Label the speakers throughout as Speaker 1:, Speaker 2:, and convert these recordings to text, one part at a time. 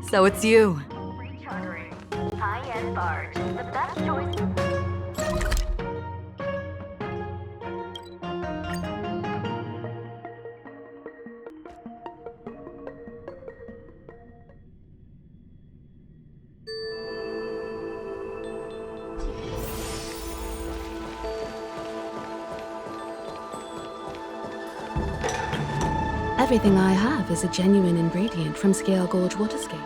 Speaker 1: So it's you.
Speaker 2: Rechartering. High-end barge. The best choice.
Speaker 3: Everything I have is a genuine ingredient from Scale Gorge Waterscape.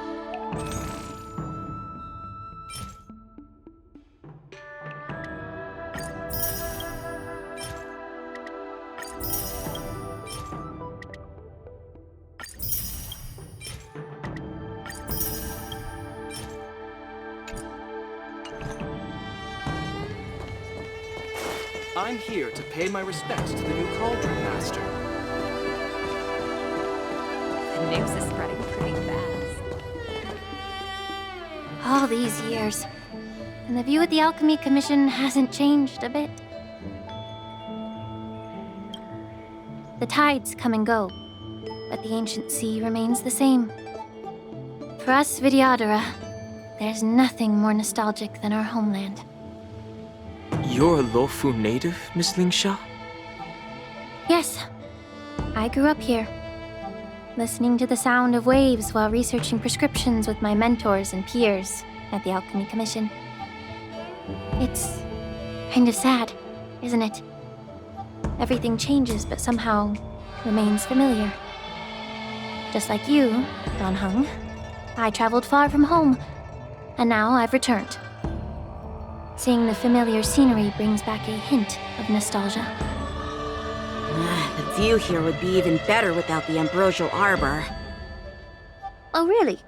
Speaker 4: I'm here to pay my respects to the new Cauldron Master.
Speaker 1: The news is spreading pretty fast.
Speaker 2: All these years, and the view at the Alchemy Commission hasn't changed a bit. The tides come and go, but the ancient sea remains the same. For us Vidyadhara, there's nothing more nostalgic than our homeland.
Speaker 4: You're a Lofu native, Miss Lingsha?
Speaker 2: Yes, I grew up here, listening to the sound of waves while researching prescriptions with my mentors and peers at the Alchemy Commission. It's kind of sad, isn't it? Everything changes, but somehow remains familiar. Just like you, Don Hung, I traveled far from home, and now I've returned. Seeing the familiar scenery brings back a hint of nostalgia.
Speaker 5: The view here would be even better without the ambrosial arbor.
Speaker 2: Oh, really?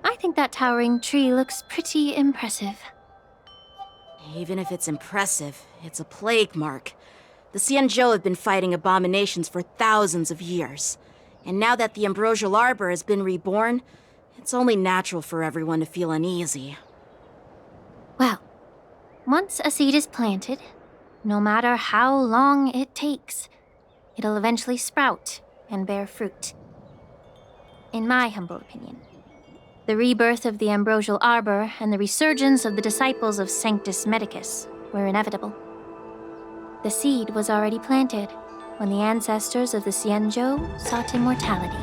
Speaker 2: I think that towering tree looks pretty impressive.
Speaker 5: Even if it's impressive, it's a plague mark. The Xianzhou have been fighting abominations for thousands of years. And now that the ambrosial arbor has been reborn, it's only natural for everyone to feel uneasy.
Speaker 2: Well, once a seed is planted, no matter how long it takes, it'll eventually sprout and bear fruit. In my humble opinion, the rebirth of the ambrosial arbor and the resurgence of the disciples of Sanctus Medicus were inevitable. The seed was already planted when the ancestors of the Xianzhou sought immortality.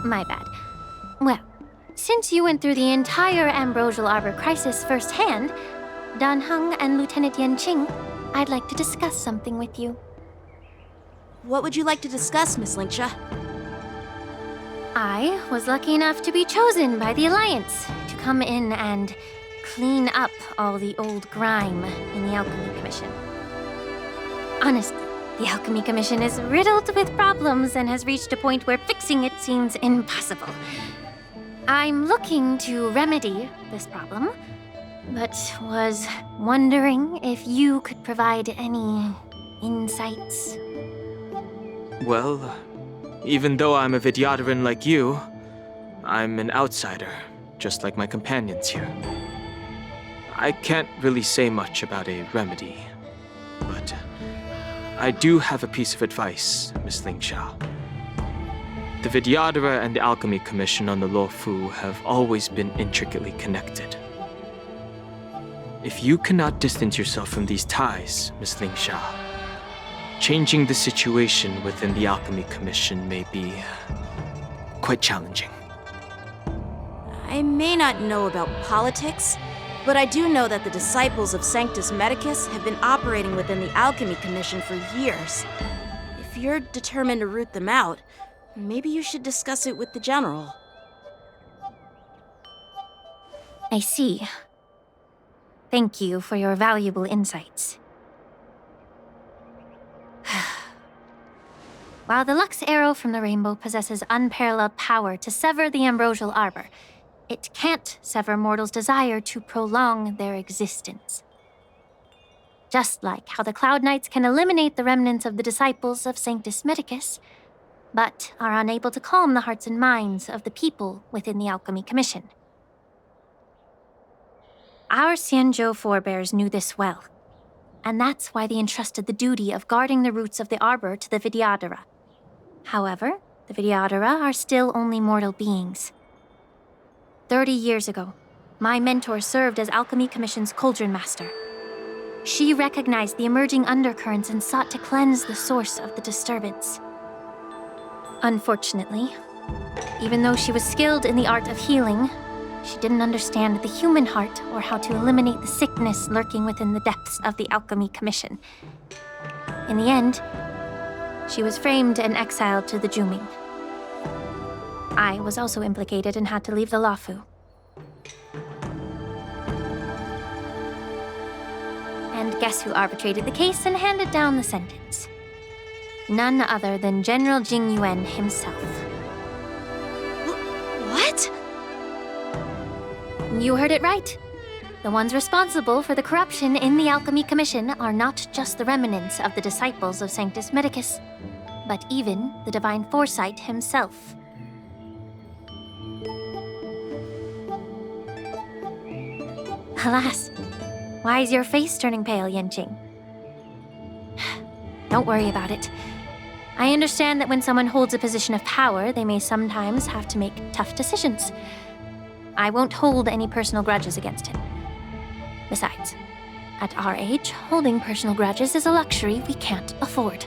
Speaker 2: My bad. Well, since you went through the entire ambrosial arbor crisis firsthand, Dan Heng and Lieutenant Yan Qing, I'd like to discuss something with you.
Speaker 5: What would you like to discuss, Miss Lingsha?
Speaker 2: I was lucky enough to be chosen by the Alliance to come in and clean up all the old grime in the Alchemy Commission. Honestly, the Alchemy Commission is riddled with problems and has reached a point where fixing it seems impossible. I'm looking to remedy this problem, but was wondering if you could provide any insights.
Speaker 4: Well, Even though I'm a Vidyadharan like you, I'm an outsider, just like my companions here. I can't really say much about a remedy, but I do have a piece of advice, Miss Lingsha. The Vidyadhara and the Alchemy Commission on the Luofu have always been intricately connected. If you cannot distance yourself from these ties, Miss Lingsha, changing the situation within the Alchemy Commission may be quite challenging.
Speaker 5: I may not know about politics, but I do know that the disciples of Sanctus Medicus have been operating within the Alchemy Commission for years. If you're determined to root them out, maybe you should discuss it with the General.
Speaker 2: I see. Thank you for your valuable insights. While the Lux Arrow from the Rainbow possesses unparalleled power to sever the ambrosial arbor, it can't sever mortals' desire to prolong their existence. Just like how the Cloud Knights can eliminate the remnants of the disciples of Sanctus Medicus, but are unable to calm the hearts and minds of the people within the Alchemy Commission. Our Xianzhou forebears knew this well, and that's why they entrusted the duty of guarding the roots of the arbor to the Vidyadhara. However, the Vidyadhara are still only mortal beings. 30 years ago, my mentor served as Alchemy Commission's Cauldron Master. She recognized the emerging undercurrents and sought to cleanse the source of the disturbance. Unfortunately, even though she was skilled in the art of healing, she didn't understand the human heart or how to eliminate the sickness lurking within the depths of the Alchemy Commission. In the end, she was framed and exiled to the Juming. I was also implicated and had to leave the Luofu. And guess who arbitrated the case and handed down the sentence? None other than General Jing Yuan himself.
Speaker 5: What?
Speaker 2: You heard it right. The ones responsible for the corruption in the Alchemy Commission are not just the remnants of the disciples of Sanctus Medicus, but even the Divine Foresight himself. Alas, why is your face turning pale, Yanqing? Don't worry about it. I understand that when someone holds a position of power, they may sometimes have to make tough decisions. I won't hold any personal grudges against him. Besides, at our age, holding personal grudges is a luxury we can't afford.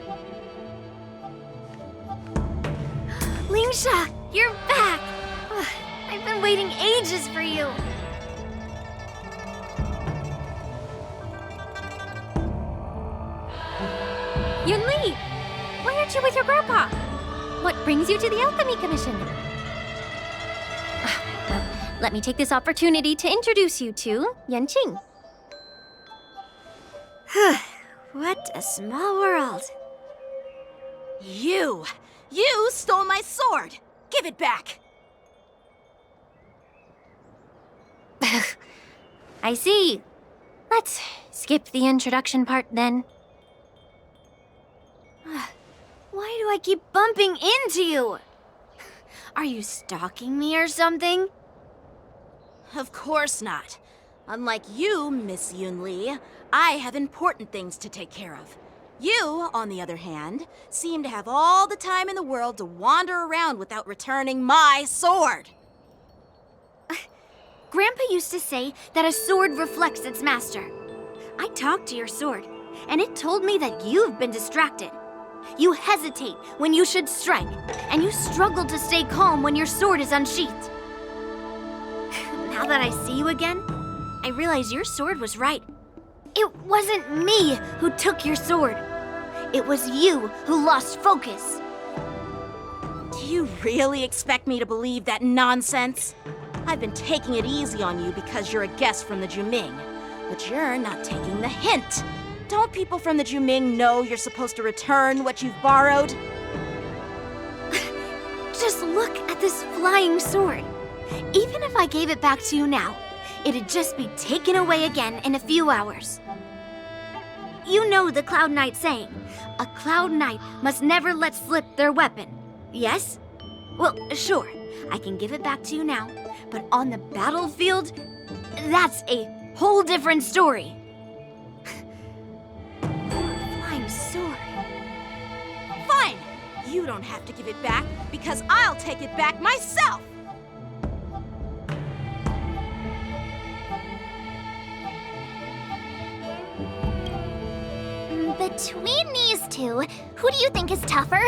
Speaker 6: Lingsha, you're back! Ugh, I've been waiting ages for you.
Speaker 2: Yunli! Why aren't you with your grandpa? What brings you to the Alchemy Commission? Well, let me take this opportunity to introduce you to Yanqing.
Speaker 6: What a small world.
Speaker 5: You stole my sword! Give it back!
Speaker 2: I see. Let's skip the introduction part then.
Speaker 6: Why do I keep bumping into you? Are you stalking me or something?
Speaker 5: Of course not. Unlike you, Miss Yunli, I have important things to take care of. You, on the other hand, seem to have all the time in the world to wander around without returning my sword.
Speaker 6: Grandpa used to say that a sword reflects its master. I talked to your sword, and it told me that you've been distracted. You hesitate when you should strike, and you struggle to stay calm when your sword is unsheathed. Now that I see you again, I realize your sword was right. It wasn't me who took your sword. It was you who lost focus.
Speaker 5: Do you really expect me to believe that nonsense? I've been taking it easy on you because you're a guest from the Juming, but you're not taking the hint. Don't people from the Juming know you're supposed to return what you've borrowed?
Speaker 6: Just look at this flying sword. Even if I gave it back to you now, it'd just be taken away again in a few hours. You know the Cloud Knight saying, a Cloud Knight must never let slip their weapon. Yes? Well, sure. I can give it back to you now. But on the battlefield, that's a whole different story. Flying sword.
Speaker 5: Fine! You don't have to give it back, because I'll take it back myself!
Speaker 7: Between these two, who do you think is tougher?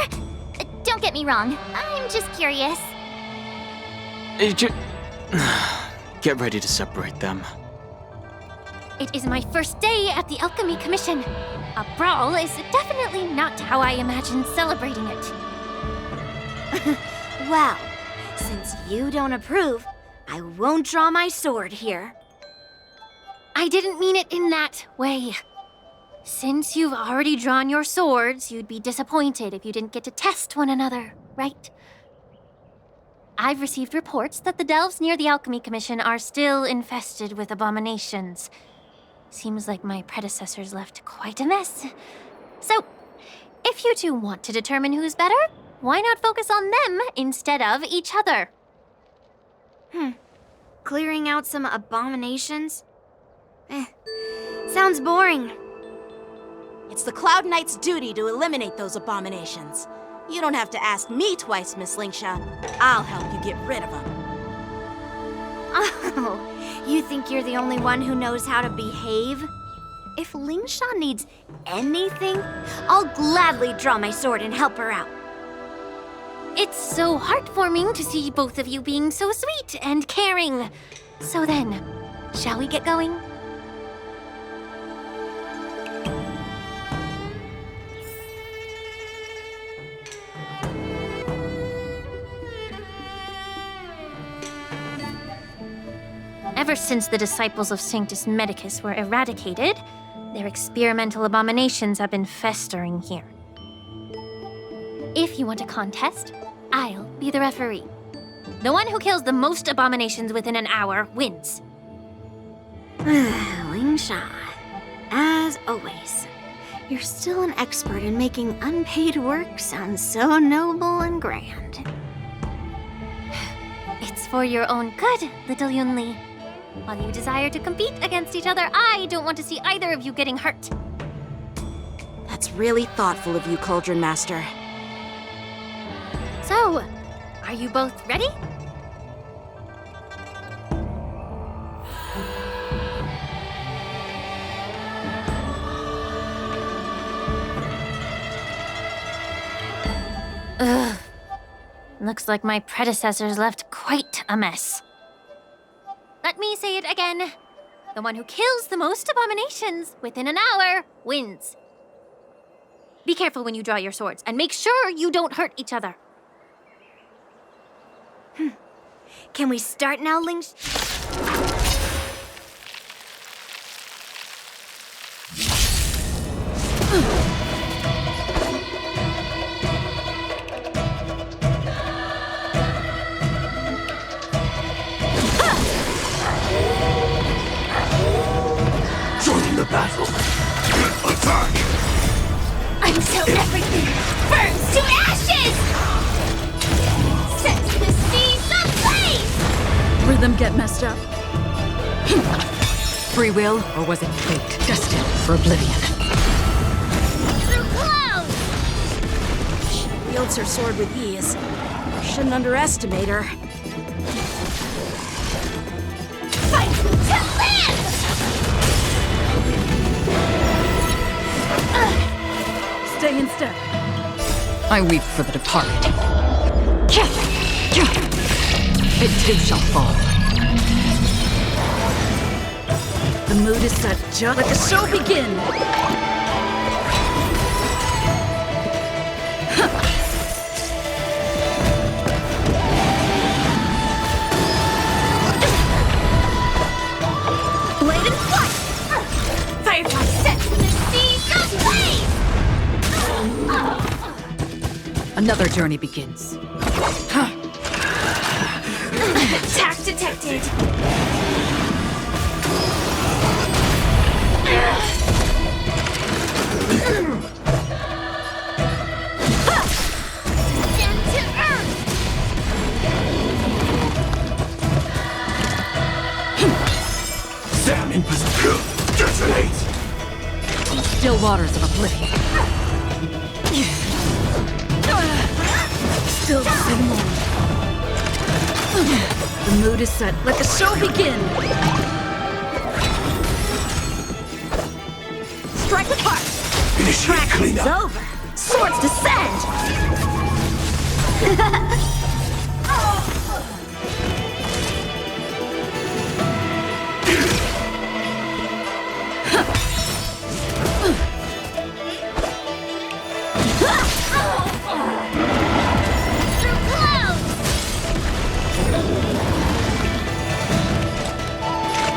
Speaker 7: Don't get me wrong, I'm just curious.
Speaker 4: Get ready to separate them.
Speaker 2: It is my first day at the Alchemy Commission. A brawl is definitely not how I imagined celebrating it.
Speaker 6: Well, since you don't approve, I won't draw my sword here.
Speaker 2: I didn't mean it in that way. Since you've already drawn your swords, you'd be disappointed if you didn't get to test one another, right? I've received reports that the delves near the Alchemy Commission are still infested with abominations. Seems like my predecessors left quite a mess. So, if you two want to determine who's better, why not focus on them instead of each other?
Speaker 6: Clearing out some abominations? Sounds boring.
Speaker 5: It's the Cloud Knight's duty to eliminate those abominations. You don't have to ask me twice, Miss Lingsha. I'll help you get rid of them.
Speaker 6: Oh, you think you're the only one who knows how to behave? If Lingsha needs anything, I'll gladly draw my sword and help her out.
Speaker 2: It's so heartwarming to see both of you being so sweet and caring. So then, shall we get going? Ever since the disciples of Sanctus Medicus were eradicated, their experimental abominations have been festering here. If you want a contest, I'll be the referee. The one who kills the most abominations within an hour wins.
Speaker 6: Lingsha, as always, you're still an expert in making unpaid work sound so noble and grand.
Speaker 2: It's for your own good, little Yunli. While you desire to compete against each other, I don't want to see either of you getting hurt.
Speaker 5: That's really thoughtful of you, Cauldron Master.
Speaker 2: So, are you both ready? Ugh. Looks like my predecessors left quite a mess. Let me say it again. The one who kills the most abominations within an hour wins. Be careful when you draw your swords, and make sure you don't hurt each other.
Speaker 6: Can we start now, Lingsha?
Speaker 8: Join the battle. Attack!
Speaker 7: Until everything burns to ashes! Set the seas ablaze!
Speaker 3: Rhythm get messed up.
Speaker 1: Free will, or was it fate? Destined for oblivion.
Speaker 7: Through clouds!
Speaker 5: She wields her sword with ease. Shouldn't underestimate her.
Speaker 7: Fight to live!
Speaker 3: Stay in step.
Speaker 1: I weep for the departed. It too shall fall.
Speaker 3: The mood is set. Just let the show begin.
Speaker 7: Blade and flight! Firefly set to the seas ablaze!
Speaker 1: Another journey begins.
Speaker 7: Attack detected! Descend to
Speaker 1: waters of oblivion.
Speaker 3: Still the same moment. The mood is set. Let the show begin!
Speaker 5: Strike with heart!
Speaker 8: Initiate
Speaker 5: Practice is
Speaker 8: cleanup.
Speaker 5: over! Swords descend!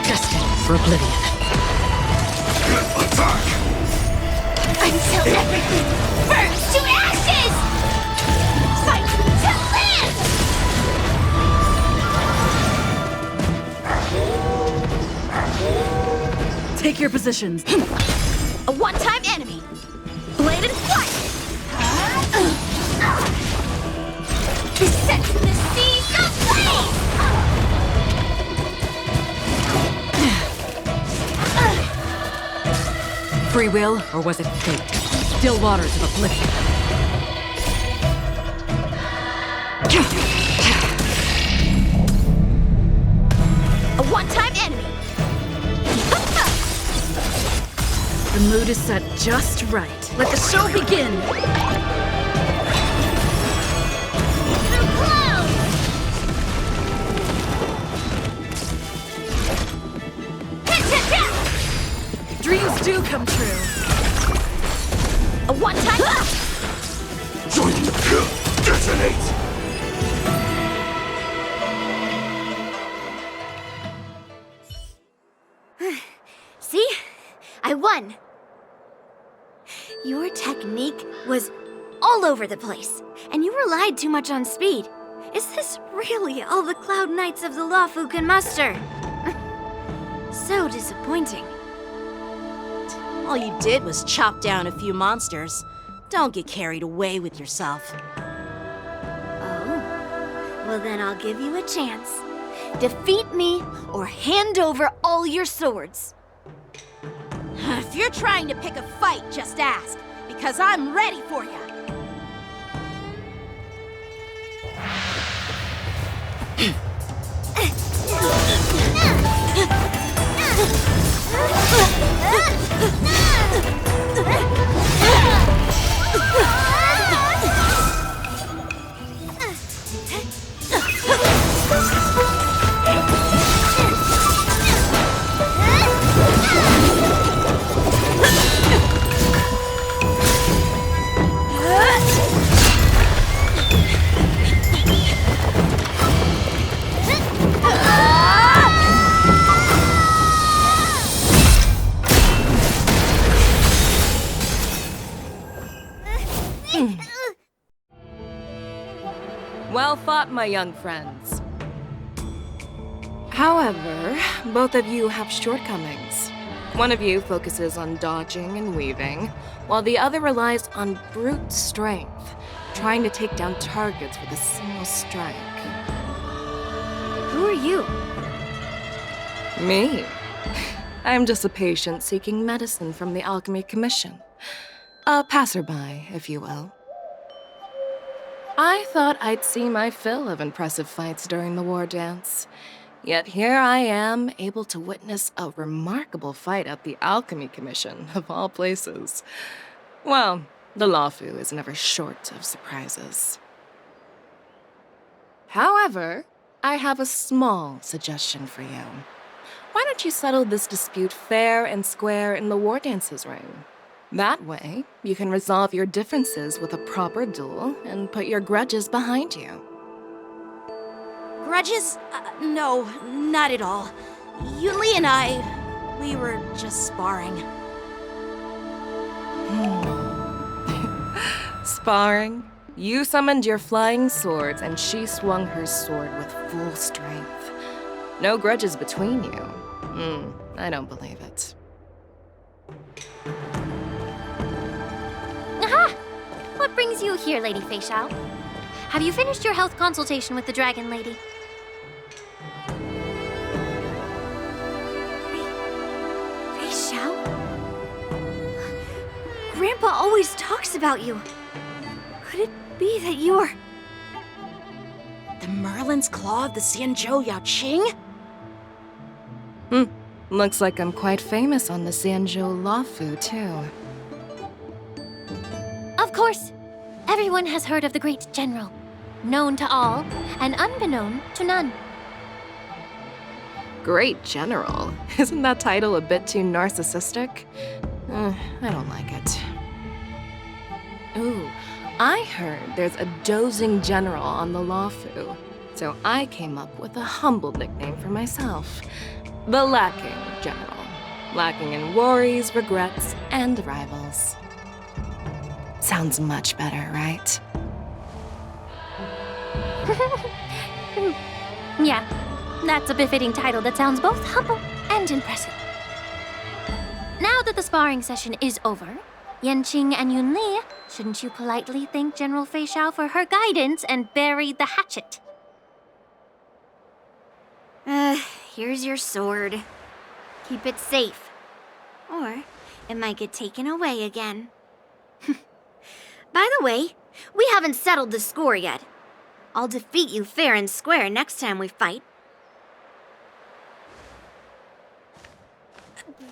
Speaker 1: Destined for oblivion.
Speaker 8: Attack!
Speaker 7: Until everything burns to ashes! Fight to live!
Speaker 3: Take your positions.
Speaker 6: A one-time enemy. Blade and flight.
Speaker 7: Descent from the seas of flame!
Speaker 1: Free will, or was it fate? Still waters of oblivion.
Speaker 6: A one-time enemy.
Speaker 3: The mood is set just right. Let the show begin!
Speaker 7: Through clouds!
Speaker 3: Dreams do come true.
Speaker 6: A one-time.
Speaker 8: Join the kill. Detonate!
Speaker 6: See? I won. Your technique was all over the place, and you relied too much on speed. Is this really all the Cloud Knights of the Lawfu can muster? So disappointing.
Speaker 5: All you did was chop down a few monsters. Don't get carried away with yourself.
Speaker 6: Oh? Well, then I'll give you a chance. Defeat me or hand over all your swords.
Speaker 5: If you're trying to pick a fight, just ask, because I'm ready for you.
Speaker 9: Well fought, my young friends. However, both of you have shortcomings. One of you focuses on dodging and weaving, while the other relies on brute strength, trying to take down targets with a single strike.
Speaker 6: Who are you?
Speaker 9: Me? I'm just a patient seeking medicine from the Alchemy Commission. A passerby, if you will. I thought I'd see my fill of impressive fights during the war dance. Yet here I am, able to witness a remarkable fight at the Alchemy Commission, of all places. Well, the Lawfu is never short of surprises. However, I have a small suggestion for you. Why don't you settle this dispute fair and square in the war dances ring? That way, you can resolve your differences with a proper duel and put your grudges behind you.
Speaker 5: Grudges? No, not at all. Yunli and I, we were just sparring.
Speaker 9: Sparring? You summoned your flying swords and she swung her sword with full strength. No grudges between you. I don't believe it.
Speaker 2: Aha! What brings you here, Lady Fei Xiao? Have you finished your health consultation with the Dragon Lady?
Speaker 6: Fei Xiao? Grandpa always talks about you. Could it be that you're...
Speaker 5: The Merlin's Claw of the Xianzhou Yao Qing?
Speaker 9: Looks like I'm quite famous on the Xianzhou Lafu, too.
Speaker 2: Of course. Everyone has heard of the great general. Known to all, and unbeknown to none.
Speaker 9: Great General. Isn't that title a bit too narcissistic? I don't like it. Ooh, I heard there's a dozing general on the Lafu, so I came up with a humble nickname for myself. The Lacking General. Lacking in worries, regrets, and rivals. Sounds much better, right?
Speaker 2: Yeah, that's a befitting title that sounds both humble and impressive. Now that the sparring session is over, Yanqing and Yunli, shouldn't you politely thank General Fei Xiao for her guidance and bury the hatchet?
Speaker 6: Here's your sword. Keep it safe. Or it might get taken away again. By the way, we haven't settled the score yet. I'll defeat you fair and square next time we fight.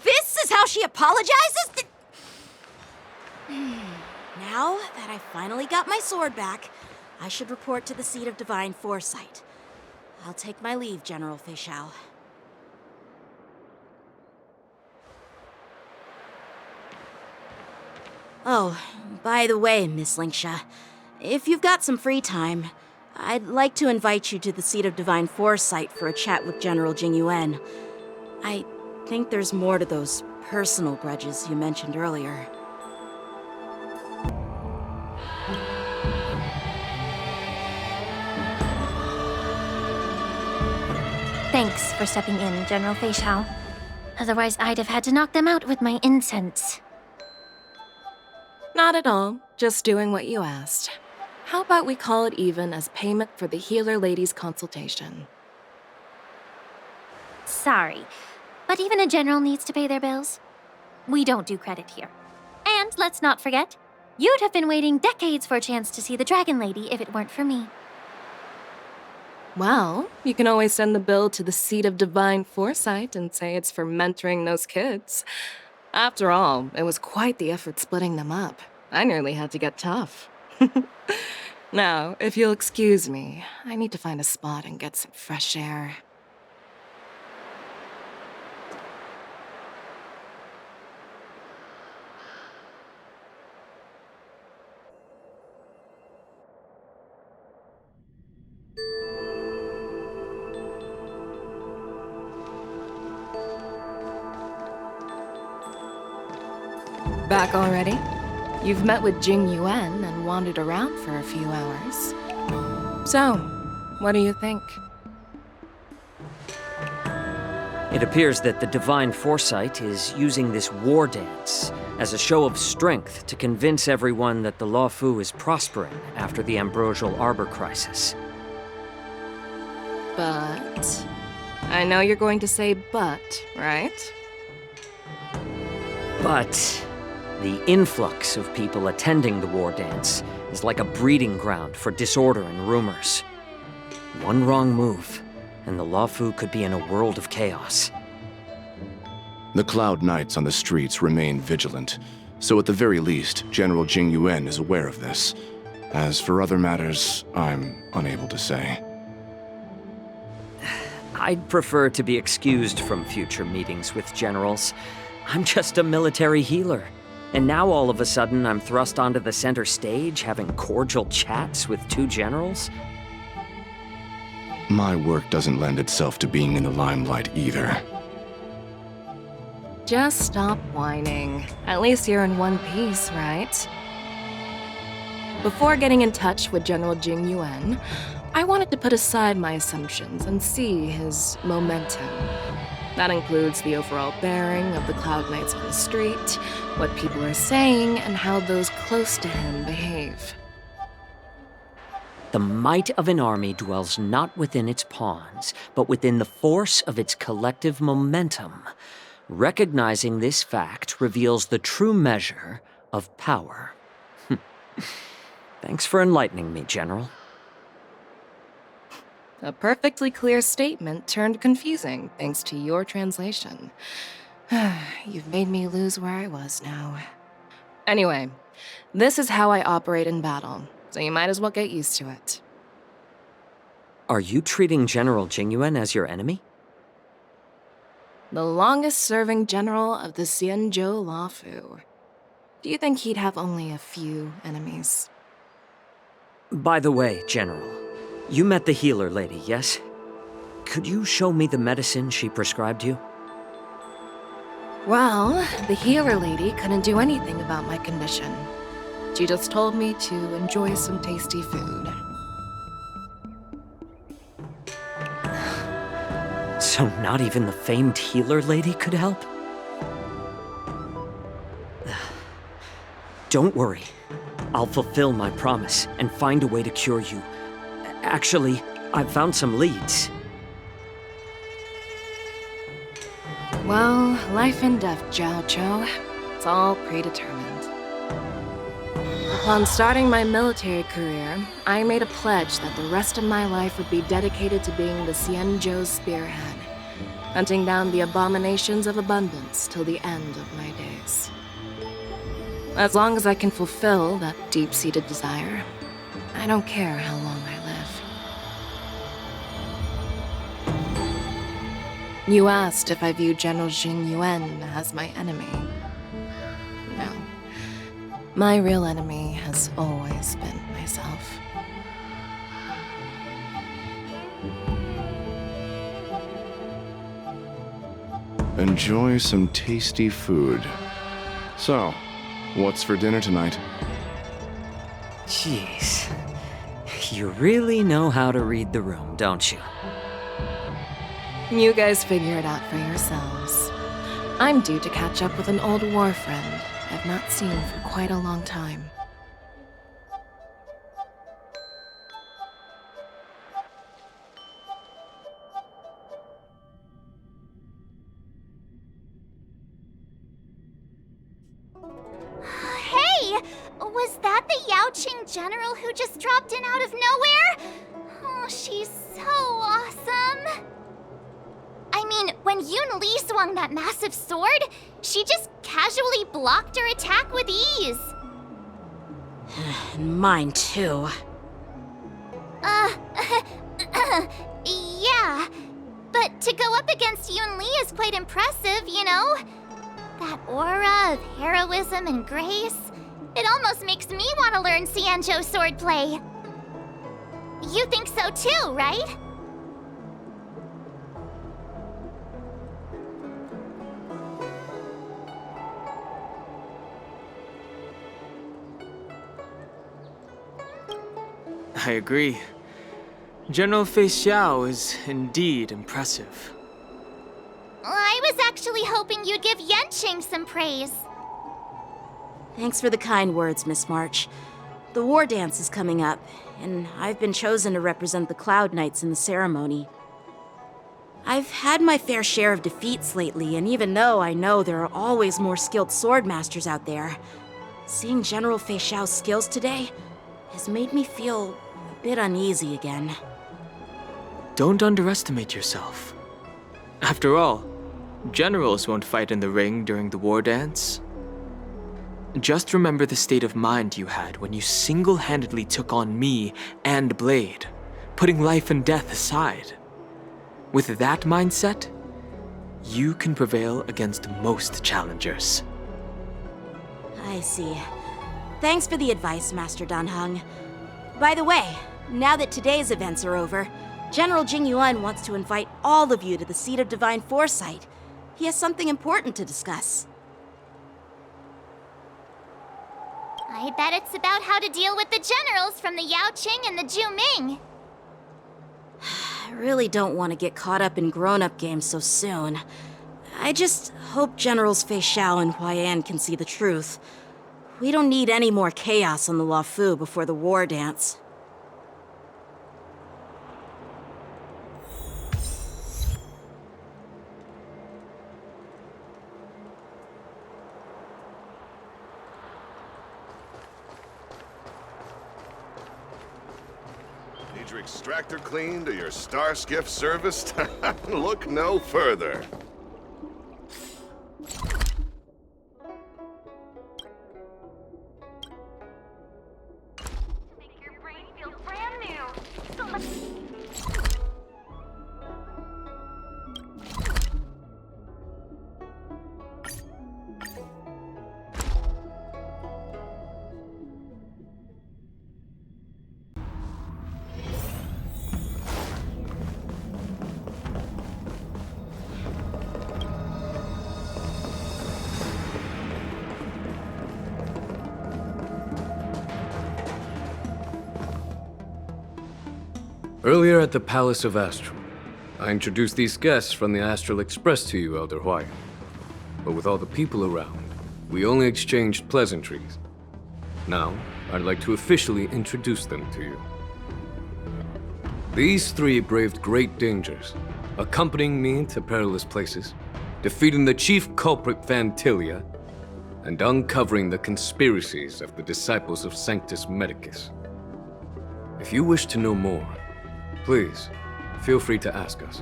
Speaker 5: This is how she apologizes? Now that I finally got my sword back, I should report to the seat of divine foresight. I'll take my leave, General Fei Xiao. Oh, by the way, Miss Linksha, if you've got some free time, I'd like to invite you to the seat of divine foresight for a chat with General Jing Yuan. I think there's more to those personal grudges you mentioned earlier.
Speaker 2: Thanks for stepping in, General Fei Xiao. Otherwise, I'd have had to knock them out with my incense.
Speaker 9: Not at all. Just doing what you asked. How about we call it even as payment for the healer lady's consultation?
Speaker 2: Sorry, but even a general needs to pay their bills. We don't do credit here. And let's not forget, you'd have been waiting decades for a chance to see the Dragon Lady if it weren't for me.
Speaker 9: Well, you can always send the bill to the seat of divine foresight and say it's for mentoring those kids. After all, it was quite the effort splitting them up. I nearly had to get tough. Now, if you'll excuse me, I need to find a spot and get some fresh air. Back already? You've met with Jing Yuan and wandered around for a few hours. So, what do you think?
Speaker 10: It appears that the Divine Foresight is using this war dance as a show of strength to convince everyone that the Lafu is prospering after the Ambrosial Arbor crisis.
Speaker 9: But... I know you're going to say but, right?
Speaker 10: But the influx of people attending the war dance is like a breeding ground for disorder and rumors. One wrong move, and the Lafu could be in a world of chaos.
Speaker 8: The Cloud Knights on the streets remain vigilant, so at the very least, General Jing Yuan is aware of this. As for other matters, I'm unable to say.
Speaker 10: I'd prefer to be excused from future meetings with generals. I'm just a military healer. And now all of a sudden I'm thrust onto the center stage having cordial chats with two generals?
Speaker 8: My work doesn't lend itself to being in the limelight either.
Speaker 9: Just stop whining. At least you're in one piece, right? Before getting in touch with General Jing Yuan, I wanted to put aside my assumptions and see his momentum. That includes the overall bearing of the Cloud Knights on the street, what people are saying, and how those close to him behave.
Speaker 10: The might of an army dwells not within its pawns, but within the force of its collective momentum. Recognizing this fact reveals the true measure of power. Thanks for enlightening me, General.
Speaker 9: A perfectly clear statement turned confusing thanks to your translation. You've made me lose where I was now. Anyway, this is how I operate in battle, so you might as well get used to it.
Speaker 10: Are you treating General Jingyuan as your enemy?
Speaker 9: The longest-serving general of the Xianzhou Luofu. Do you think he'd have only a few enemies?
Speaker 10: By the way, General, you met the healer lady, yes? Could you show me the medicine she prescribed you?
Speaker 9: Well, the healer lady couldn't do anything about my condition. She just told me to enjoy some tasty food.
Speaker 10: So not even the famed healer lady could help? Don't worry. I'll fulfill my promise and find a way to cure you. Actually, I've found some leads.
Speaker 9: Well, life and death, Jiao Cho. It's all predetermined. Upon starting my military career, I made a pledge that the rest of my life would be dedicated to being the Xianzhou spearhead, hunting down the abominations of abundance till the end of my days. As long as I can fulfill that deep-seated desire, I don't care how long I live. You asked if I view General Jingyuan as my enemy. No. My real enemy has always been myself.
Speaker 8: Enjoy some tasty food. So, what's for dinner tonight?
Speaker 10: Jeez. You really know how to read the room, don't you?
Speaker 9: You guys figure it out for yourselves. I'm due to catch up with an old war friend I've not seen for quite a long time.
Speaker 7: Hey! Was that the Yaoqing general who just dropped in out of nowhere? Oh, she's so awesome! I mean, when Yun Li swung that massive sword, she just casually blocked her attack with ease.
Speaker 5: Mine too.
Speaker 7: Yeah. But to go up against Yun Li is quite impressive, you know? That aura of heroism and grace, it almost makes me want to learn Xianzhou swordplay. You think so too, right?
Speaker 4: I agree. General Fei Xiao is indeed impressive.
Speaker 7: I was actually hoping you'd give Yanqing some praise.
Speaker 5: Thanks for the kind words, Miss March. The war dance is coming up, and I've been chosen to represent the Cloud Knights in the ceremony. I've had my fair share of defeats lately, and even though I know there are always more skilled swordmasters out there, seeing General Fei Xiao's skills today has made me feel a bit uneasy again.
Speaker 4: Don't underestimate yourself. After all, generals won't fight in the ring during the war dance. Just remember the state of mind you had when you single-handedly took on me and Blade, putting life and death aside. With that mindset, you can prevail against most challengers.
Speaker 5: I see. Thanks for the advice, Master Danheng. By the way, now that today's events are over, General Jingyuan wants to invite all of you to the Seat of Divine Foresight. He has something important to discuss.
Speaker 7: I bet it's about how to deal with the generals from the Yaoqing and the Zhuming.
Speaker 5: I really don't want to get caught up in grown-up games so soon. I just hope Generals Fei Xiao and Huaiyan can see the truth. We don't need any more chaos on the Luofu before the war dance.
Speaker 11: Need your extractor cleaned or your star skiff serviced? Look no further.
Speaker 7: Make your brain feel brand new. So much.
Speaker 12: Earlier at the Palace of Astral, I introduced these guests from the Astral Express to you, Elder Hwyan. But with all the people around, we only exchanged pleasantries. Now, I'd like to officially introduce them to you. These three braved great dangers, accompanying me to perilous places, defeating the chief culprit Vantilia, and uncovering the conspiracies of the disciples of Sanctus Medicus. If you wish to know more, please, feel free to ask us.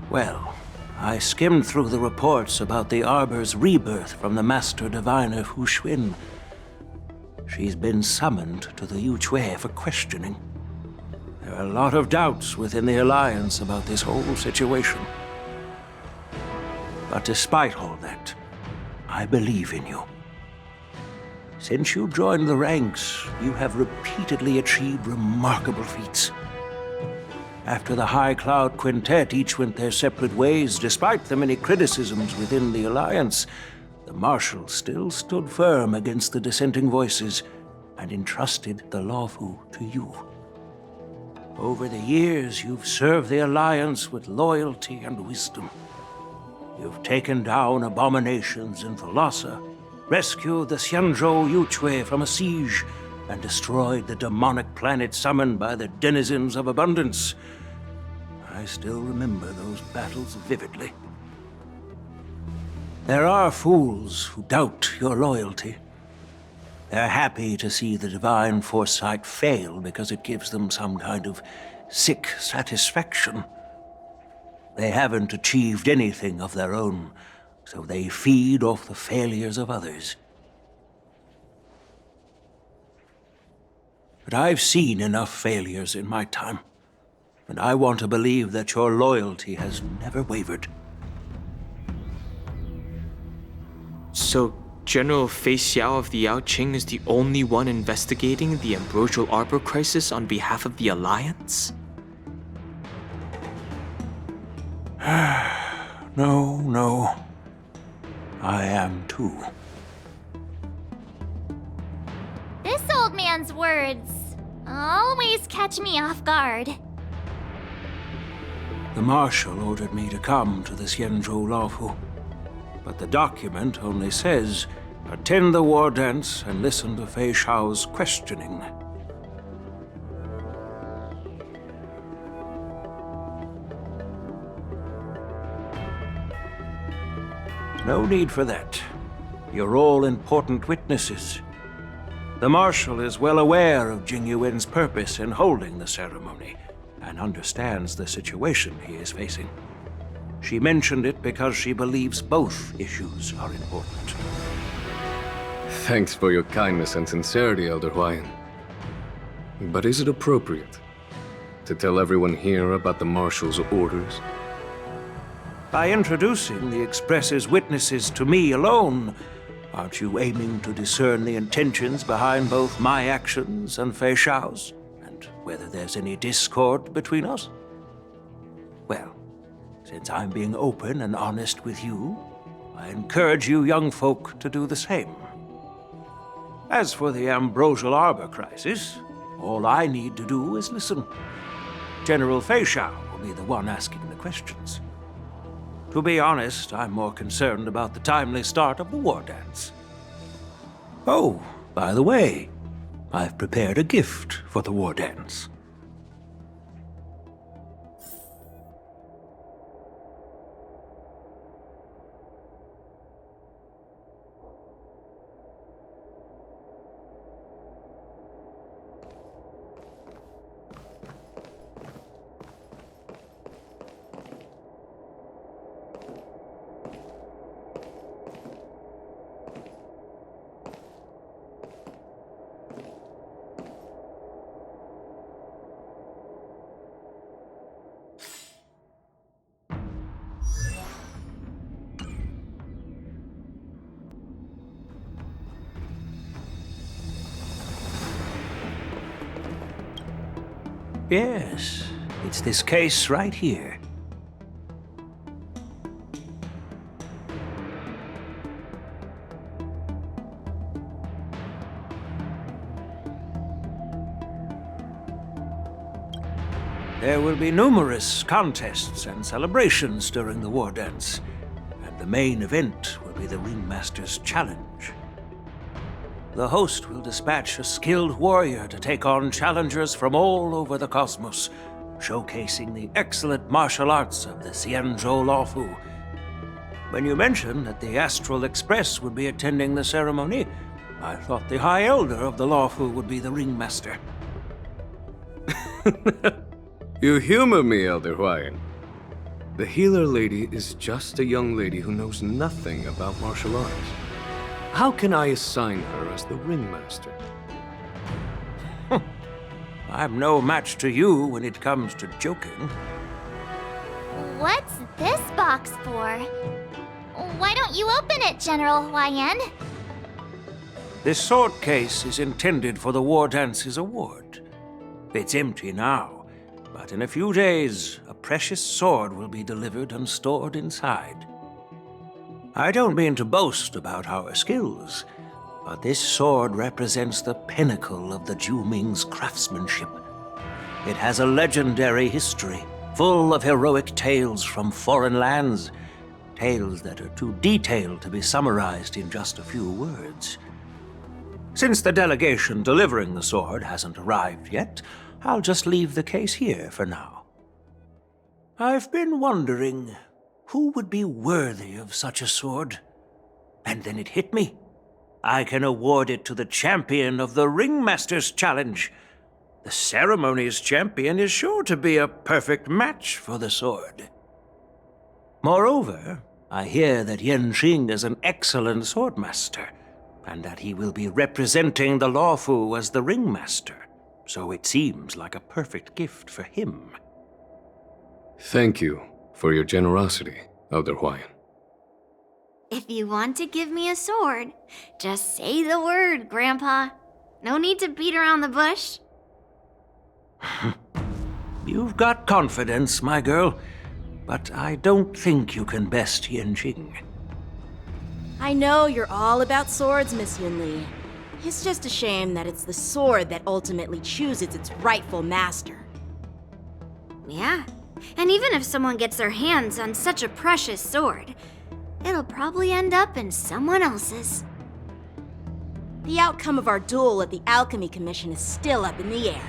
Speaker 13: Well, I skimmed through the reports about the Arbor's rebirth from the Master Diviner Hu Xuan. She's been summoned to the Yuchue for questioning. There are a lot of doubts within the Alliance about this whole situation. But despite all that, I believe in you. Since you joined the ranks, you have repeatedly achieved remarkable feats. After the High Cloud Quintet each went their separate ways, despite the many criticisms within the Alliance, the Marshal still stood firm against the dissenting voices and entrusted the Lawfu to you. Over the years, you've served the Alliance with loyalty and wisdom. You've taken down abominations in Thalassa, rescued the Xianzhou Yuchue from a siege, and destroyed the demonic planet summoned by the denizens of abundance. I still remember those battles vividly. There are fools who doubt your loyalty. They're happy to see the divine foresight fail because it gives them some kind of sick satisfaction. They haven't achieved anything of their own, so they feed off the failures of others. But I've seen enough failures in my time, and I want to believe that your loyalty has never wavered.
Speaker 4: So, General Fei Xiao of the Yaoqing is the only one investigating the Ambrosial Arbor crisis on behalf of the Alliance?
Speaker 13: No. I am too.
Speaker 7: This old man's words always catch me off guard.
Speaker 13: The Marshal ordered me to come to the Xianzhou Lawfu, but the document only says, attend the war dance and listen to Fei Xiao's questioning. No need for that. You're all important witnesses. The Marshal is well aware of Jing Yuan's purpose in holding the ceremony, and understands the situation he is facing. She mentioned it because she believes both issues are important.
Speaker 12: Thanks for your kindness and sincerity, Elder Hwyan. But is it appropriate to tell everyone here about the Marshal's orders?
Speaker 13: By introducing the Express's witnesses to me alone, aren't you aiming to discern the intentions behind both my actions and Fei Xiao's? And whether there's any discord between us? Well, since I'm being open and honest with you, I encourage you young folk to do the same. As for the Ambrosial Arbor crisis, all I need to do is listen. General Fei Xiao will be the one asking the questions. To be honest, I'm more concerned about the timely start of the war dance. Oh, by the way, I've prepared a gift for the war dance. Yes, it's this case right here. There will be numerous contests and celebrations during the war dance, and the main event will be the Ringmaster's Challenge. The host will dispatch a skilled warrior to take on challengers from all over the cosmos, showcasing the excellent martial arts of the Xianzhou Lawfu. When you mentioned that the Astral Express would be attending the ceremony, I thought the High Elder of the Lawfu would be the Ringmaster.
Speaker 12: You humor me, Elder Huayan. The healer lady is just a young lady who knows nothing about martial arts. How can I assign her as the ringmaster?
Speaker 13: I'm no match to you when it comes to joking.
Speaker 7: What's this box for? Why don't you open it, General Huayan?
Speaker 13: This sword case is intended for the War Dance's award. It's empty now. But in a few days, a precious sword will be delivered and stored inside. I don't mean to boast about our skills, but this sword represents the pinnacle of the Zhu-Ming's craftsmanship. It has a legendary history, full of heroic tales from foreign lands, tales that are too detailed to be summarized in just a few words. Since the delegation delivering the sword hasn't arrived yet, I'll just leave the case here for now. I've been wondering who would be worthy of such a sword. And then it hit me. I can award it to the champion of the Ringmaster's Challenge. The ceremony's champion is sure to be a perfect match for the sword. Moreover, I hear that Yanqing is an excellent swordmaster, and that he will be representing the Lawfu as the Ringmaster. So it seems like a perfect gift for him.
Speaker 12: Thank you for your generosity, Elder Huayan.
Speaker 6: If you want to give me a sword, just say the word, Grandpa. No need to beat around the bush.
Speaker 13: You've got confidence, my girl, but I don't think you can best Yanqing.
Speaker 5: I know you're all about swords, Miss Yunli. It's just a shame that it's the sword that ultimately chooses its rightful master.
Speaker 6: Yeah, and even if someone gets their hands on such a precious sword, it'll probably end up in someone else's.
Speaker 5: The outcome of our duel at the Alchemy Commission is still up in the air.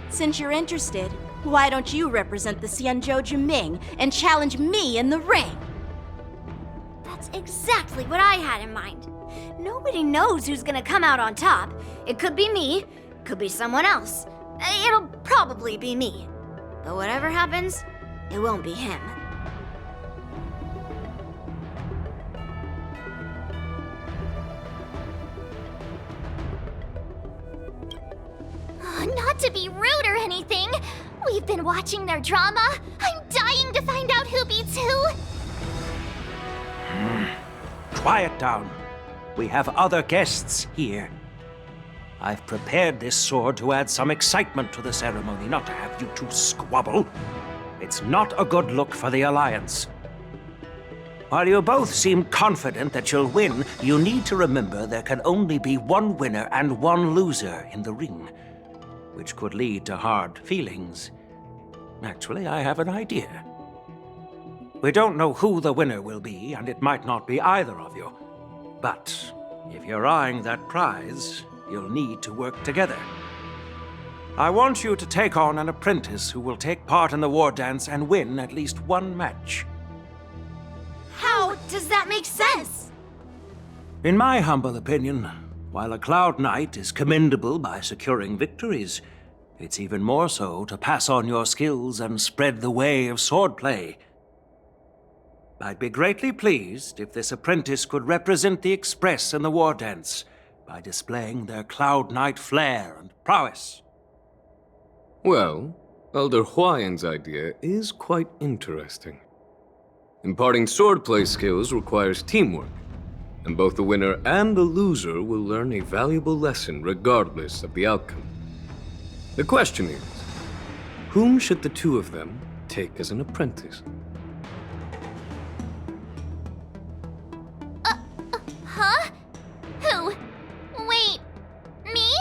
Speaker 5: Since you're interested, why don't you represent the Xianzhou Juming and challenge me in the ring?
Speaker 6: That's exactly what I had in mind. Nobody knows who's gonna come out on top. It could be me, could be someone else. It'll probably be me. But whatever happens, it won't be him.
Speaker 7: Not to be rude or anything, we've been watching their drama. I'm dying to find out who beats who.
Speaker 13: Quiet down. We have other guests here. I've prepared this sword to add some excitement to the ceremony, not to have you two squabble. It's not a good look for the Alliance. While you both seem confident that you'll win, you need to remember there can only be one winner and one loser in the ring, which could lead to hard feelings. Actually, I have an idea. We don't know who the winner will be, and it might not be either of you. But if you're eyeing that prize, you'll need to work together. I want you to take on an apprentice who will take part in the war dance and win at least one match.
Speaker 6: How does that make sense?
Speaker 13: In my humble opinion, while a Cloud Knight is commendable by securing victories, it's even more so to pass on your skills and spread the way of swordplay. I'd be greatly pleased if this apprentice could represent the Express in the war dance by displaying their Cloud Knight flair and prowess.
Speaker 12: Well, Elder Huayan's idea is quite interesting. Imparting swordplay skills requires teamwork, and both the winner and the loser will learn a valuable lesson regardless of the outcome. The question is, Whom should the two of them take as an apprentice?
Speaker 7: Huh? Who? Wait, me?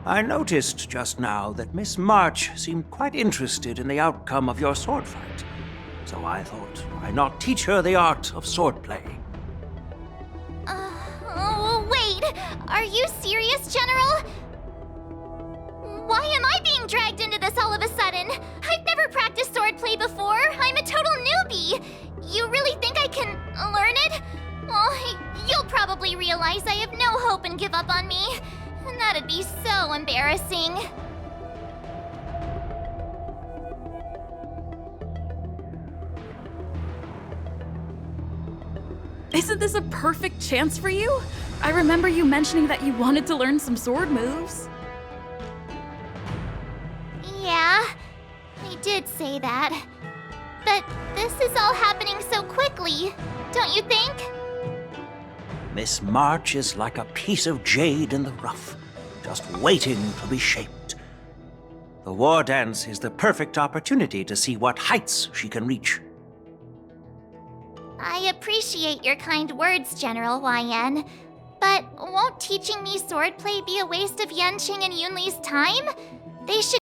Speaker 13: I noticed just now that Miss March seemed quite interested in the outcome of your sword fight. So I thought, why not teach her the art of swordplay?
Speaker 7: Wait, are you serious, General? Why am I being dragged into this all of a sudden? I've never practiced swordplay before. I'm a total newbie. You really think I can learn it? Well, you'll probably realize I have no hope and give up on me. And that'd be so embarrassing.
Speaker 3: Isn't this a perfect chance for you? I remember you mentioning that you wanted to learn some sword moves.
Speaker 7: Yeah, I did say that. But this is all happening so quickly, don't you think?
Speaker 13: Miss March is like a piece of jade in the rough, just waiting to be shaped. The war dance is the perfect opportunity to see what heights she can reach.
Speaker 7: I appreciate your kind words, General YN. But won't teaching me swordplay be a waste of Yanqing and Yunli's time? They should